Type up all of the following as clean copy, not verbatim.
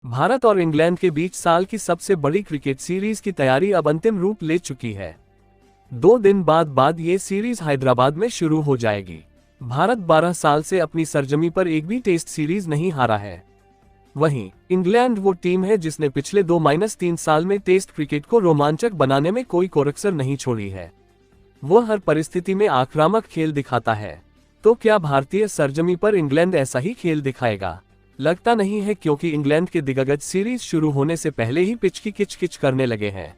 भारत और इंग्लैंड के बीच साल की सबसे बड़ी क्रिकेट सीरीज की तैयारी अब अंतिम रूप ले चुकी है। 2 दिन बाद ये सीरीज हैदराबाद में शुरू हो जाएगी। भारत 12 साल से अपनी सरजमी पर एक भी टेस्ट सीरीज नहीं हारा है। वहीं इंग्लैंड वो टीम है जिसने पिछले 2-3 साल में टेस्ट क्रिकेट को रोमांचक बनाने में कोई कोरकसर नहीं छोड़ी है। वो हर परिस्थिति में आक्रामक खेल दिखाता है। तो क्या भारतीय सरजमी पर इंग्लैंड ऐसा ही खेल दिखाएगा? लगता नहीं है, क्योंकि इंग्लैंड के दिग्गज सीरीज शुरू होने से पहले ही पिच की किच-किच करने लगे हैं।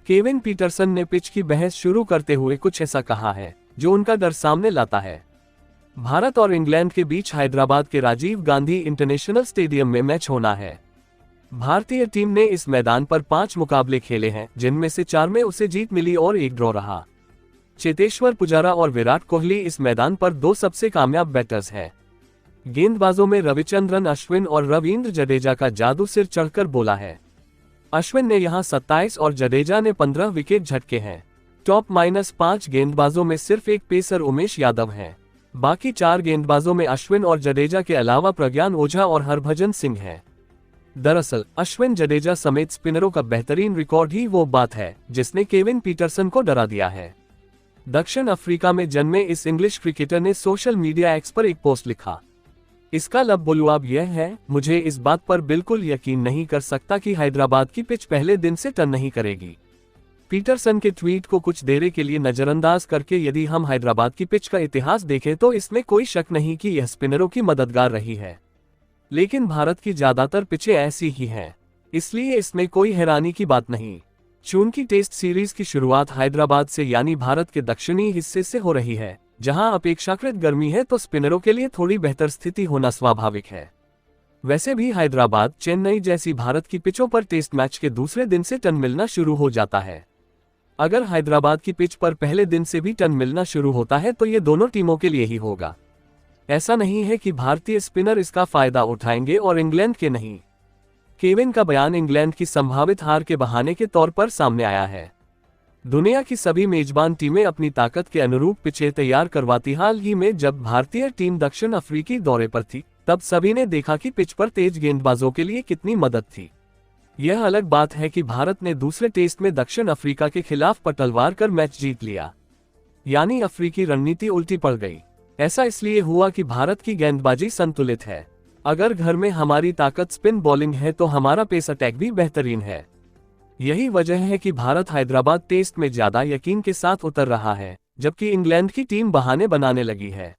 केविन पीटरसन ने पिच की बहस शुरू करते हुए कुछ ऐसा कहा है जो उनका डर सामने लाता है। भारत और इंग्लैंड के बीच हैदराबाद के राजीव गांधी इंटरनेशनल स्टेडियम में मैच होना है। भारतीय टीम ने इस मैदान पर 5 मुकाबले खेले हैं, जिनमें से 4 में उसे जीत मिली और 1 ड्रॉ रहा। चेतेश्वर पुजारा और विराट कोहली इस मैदान पर 2 सबसे कामयाब बैटर्स हैं। गेंदबाजों में रविचंद्रन अश्विन और रवींद्र जडेजा का जादू सिर चढ़कर बोला है। अश्विन ने यहां 27 और जडेजा ने 15 विकेट झटके हैं। टॉप -5 गेंदबाजों में सिर्फ एक पेसर उमेश यादव हैं। बाकी 4 गेंदबाजों में अश्विन और जडेजा के अलावा प्रज्ञान ओझा और हरभजन सिंह हैं। दरअसल अश्विन जडेजा समेत स्पिनरों का बेहतरीन रिकॉर्ड ही वो बात है जिसने केविन पीटरसन को डरा दिया है। दक्षिण अफ्रीका में जन्मे इस इंग्लिश क्रिकेटर ने सोशल मीडिया एक्स पर एक पोस्ट लिखा। इसका लबोलुआब यह है, मुझे इस बात पर बिल्कुल यकीन नहीं कर सकता कि हैदराबाद की पिच पहले दिन से टर्न नहीं करेगी। पीटरसन के ट्वीट को कुछ देर के लिए नजरअंदाज करके यदि हम हैदराबाद की पिच का इतिहास देखें तो इसमें कोई शक नहीं कि यह स्पिनरों की मददगार रही है। लेकिन भारत की ज्यादातर पिचें ऐसी ही हैं, इसलिए इसमें कोई हैरानी की बात नहीं। चूंकि टेस्ट सीरीज की शुरुआत हैदराबाद से यानी भारत के दक्षिणी हिस्से से हो रही है, जहां अपेक्षाकृत गर्मी है, तो स्पिनरों के लिए थोड़ी बेहतर स्थिति होना स्वाभाविक है। वैसे भी हैदराबाद, चेन्नई जैसी भारत की पिचों पर टेस्ट मैच के दूसरे दिन से टर्न मिलना शुरू हो जाता है। अगर हैदराबाद की पिच पर पहले दिन से भी टर्न मिलना शुरू होता है तो ये दोनों टीमों के लिए ही होगा। ऐसा नहीं है कि भारतीय स्पिनर इसका फायदा उठाएंगे और इंग्लैंड के नहीं। केविन का बयान इंग्लैंड की संभावित हार के बहाने के तौर पर सामने आया है। दुनिया की सभी मेजबान टीमें अपनी ताकत के अनुरूप पिचें तैयार करवाती। हाल ही में जब भारतीय टीम दक्षिण अफ्रीकी दौरे पर थी, तब सभी ने देखा कि पिच पर तेज गेंदबाजों के लिए कितनी मदद थी। यह अलग बात है कि भारत ने दूसरे टेस्ट में दक्षिण अफ्रीका के खिलाफ पटलवार कर मैच जीत लिया, यानी अफ्रीकी रणनीति उल्टी पड़ गई। ऐसा इसलिए हुआ कि भारत की गेंदबाजी संतुलित है। अगर घर में हमारी ताकत स्पिन बॉलिंग है तो हमारा पेस अटैक भी बेहतरीन है। यही वजह है कि भारत हैदराबाद टेस्ट में ज्यादा यकीन के साथ उतर रहा है, जबकि इंग्लैंड की टीम बहाने बनाने लगी है।